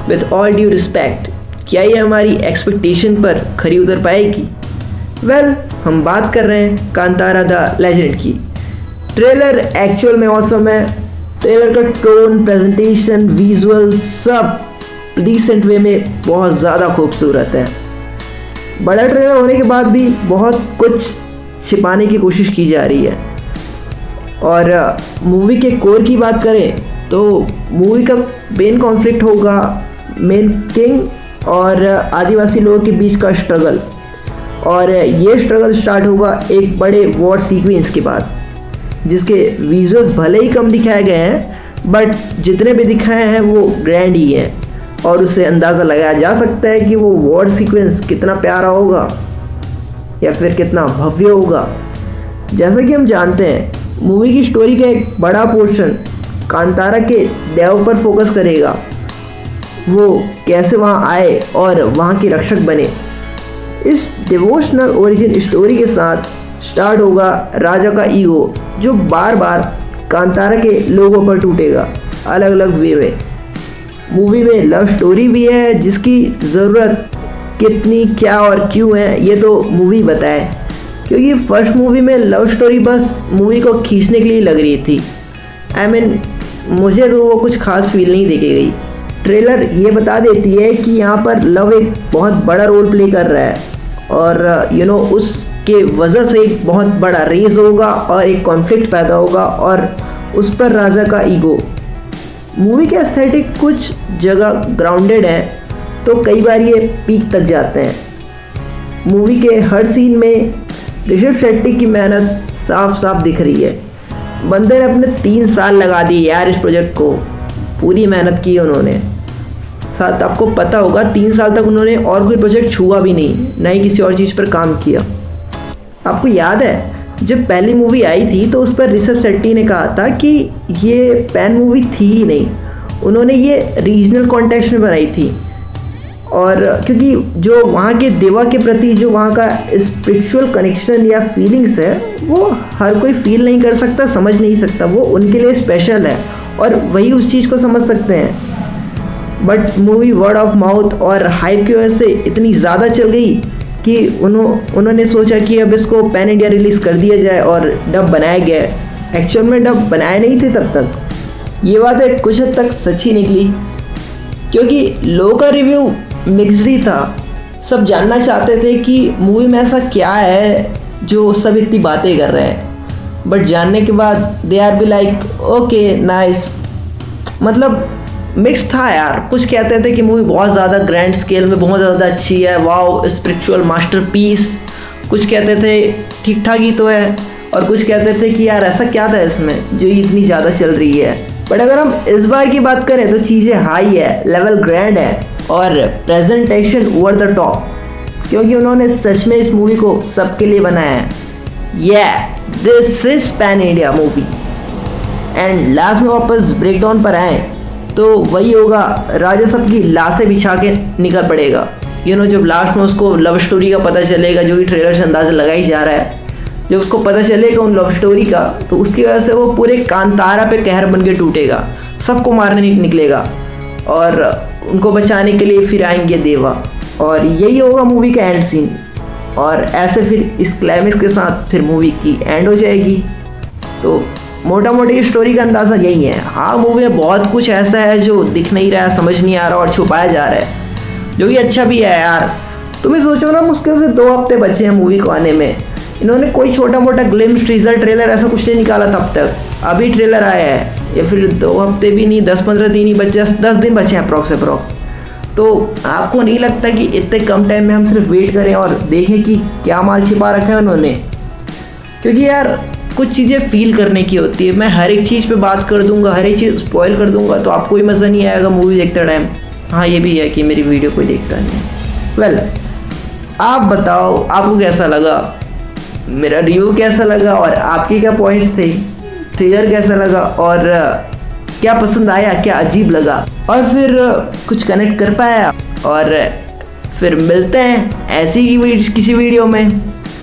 With all due respect, क्या ये हमारी एक्सपेक्टेशन पर खरी उतर पाएगी? वेल, हम बात कर रहे हैं कांतारा द लेजेंड की। ट्रेलर एक्चुअल में ऑसम है। ट्रेलर का टोन, प्रेजेंटेशन, विजुअल सब डिसेंट वे में बहुत ज़्यादा खूबसूरत है। बड़ा ट्रेलर होने के बाद भी बहुत कुछ छिपाने की कोशिश की जा रही है। और मूवी के कोर की बात करें तो मूवी का मेन कॉन्फ्लिक्ट होगा मेन किंग और आदिवासी लोगों के बीच का स्ट्रगल। और ये स्ट्रगल स्टार्ट होगा एक बड़े वॉर सीक्वेंस के बाद, जिसके विजुअल्स भले ही कम दिखाए गए हैं बट जितने भी दिखाए हैं वो ग्रैंड ही हैं। और उससे अंदाज़ा लगाया जा सकता है कि वो वॉर सीक्वेंस कितना प्यारा होगा या फिर कितना भव्य होगा। जैसा कि हम जानते हैं मूवी की स्टोरी का एक बड़ा पोर्शन कांतारा के देव पर फोकस करेगा, वो कैसे वहाँ आए और वहाँ के रक्षक बने। इस डिवोशनल ओरिजिन स्टोरी के साथ स्टार्ट होगा राजा का ईगो, जो बार बार कांतारा के लोगों पर टूटेगा अलग अलग वे में। मूवी में लव स्टोरी भी है, जिसकी ज़रूरत कितनी, क्या और क्यों है ये तो मूवी बताए, क्योंकि फर्स्ट मूवी में लव स्टोरी बस मूवी को खींचने के लिए लग रही थी। मुझे तो वो कुछ खास फील नहीं देके गई। ट्रेलर ये बता देती है कि यहाँ पर लव एक बहुत बड़ा रोल प्ले कर रहा है और उसके वजह से एक बहुत बड़ा रेस होगा और एक कॉन्फ्लिक्ट पैदा होगा और उस पर राजा का ईगो। मूवी के एस्थेटिक कुछ जगह ग्राउंडेड है तो कई बार ये पीक तक जाते हैं। मूवी के हर सीन में ऋषभ शेट्टी की मेहनत साफ साफ दिख रही है। बंदे ने अपने 3 साल लगा दिए यार इस प्रोजेक्ट को, पूरी मेहनत की उन्होंने। साथ आपको पता होगा 3 साल तक उन्होंने और कोई प्रोजेक्ट छुआ भी नहीं, ना ही किसी और चीज़ पर काम किया। आपको याद है जब पहली मूवी आई थी तो उस पर ऋषभ शेट्टी ने कहा था कि ये पैन मूवी थी ही नहीं, उन्होंने ये रीजनल कॉन्टेक्स्ट में बनाई थी। और क्योंकि जो वहाँ के देवा के प्रति जो वहाँ का स्पिरिचुअल कनेक्शन या फीलिंग्स है वो हर कोई फील नहीं कर सकता, समझ नहीं सकता, वो उनके लिए स्पेशल है और वही उस चीज़ को समझ सकते हैं। But movie word of mouth और हाइप की वजह से इतनी ज़्यादा चल गई कि उन्होंने सोचा कि अब इसको पैन इंडिया रिलीज़ कर दिया जाए और डब बनाया गया। एक्चुअल में डब बनाए नहीं थे तब तक। ये बात है कुछ हद तक सच्ची निकली, क्योंकि लोगों का रिव्यू मिक्स्ड ही था। सब जानना चाहते थे कि मूवी में ऐसा क्या है जो सब इतनी बातें कर रहे हैं, बट जानने के बाद they R be like okay nice. मतलब मिक्स था यार। कुछ कहते थे कि मूवी बहुत ज़्यादा ग्रैंड स्केल में बहुत ज़्यादा अच्छी है, वाओ स्पिरिचुअल मास्टरपीस। कुछ कहते थे ठीक ठाक ही तो है, और कुछ कहते थे कि यार ऐसा क्या था इसमें जो इतनी ज़्यादा चल रही है। बट अगर हम इस बार की बात करें तो चीज़ें हाई है, लेवल ग्रैंड है और प्रेजेंटेशन ओवर द टॉप, क्योंकि उन्होंने सच में इस मूवी को सबके लिए बनाया है। This is pan India movie. And last में वापस ब्रेकडाउन पर आए तो वही होगा, राजा सबकी लाशें बिछा के निकल पड़ेगा। जब लास्ट में उसको लव स्टोरी का पता चलेगा, जो कि ट्रेलर से अंदाज़ा लगा ही जा रहा है, जब उसको पता चलेगा उन लव स्टोरी का, तो उसकी वजह से वो पूरे कांतारा पे कहर बन के टूटेगा, सबको मारने निकलेगा और उनको बचाने के लिए फिर आएंगे देवा। और यही होगा मूवी का एंड सीन। और ऐसे फिर इस क्लाइमेक्स के साथ फिर मूवी की एंड हो जाएगी। तो मोटा मोटी स्टोरी का अंदाज़ा यही है। हाँ, मूवी में बहुत कुछ ऐसा है जो दिख नहीं रहा है, समझ नहीं आ रहा और छुपाया जा रहा है, जो कि अच्छा भी है यार। तुम्हें सोचो ना, मुश्किल से 2 हफ्ते बचे हैं मूवी को आने में, इन्होंने कोई छोटा मोटा ग्लिम्स, टीजर, ट्रेलर ऐसा कुछ नहीं निकाला तब तक। अभी ट्रेलर आया है, या फिर 2 हफ्ते भी नहीं, 10-15 दिन ही बचे, 10 दिन बचे हैं अप्रॉक्स। तो आपको नहीं लगता कि इतने कम टाइम में हम सिर्फ वेट करें और देखें कि क्या माल छिपा रखा है उन्होंने? क्योंकि यार कुछ चीज़ें फील करने की होती है। मैं हर एक चीज़ पे बात कर दूंगा, हर एक चीज़ स्पॉइल कर दूंगा, तो आपको भी मज़ा नहीं आएगा मूवी देखते टाइम। हाँ, ये भी है कि मेरी वीडियो कोई देखता नहीं है। वेल, आप बताओ आपको कैसा लगा, मेरा रिव्यू कैसा लगा और आपके क्या पॉइंट्स थे, ट्रेलर कैसा लगा और क्या पसंद आया, क्या अजीब लगा, और फिर कुछ कनेक्ट कर पाया। और फिर मिलते हैं ऐसी ही किसी वीडियो में।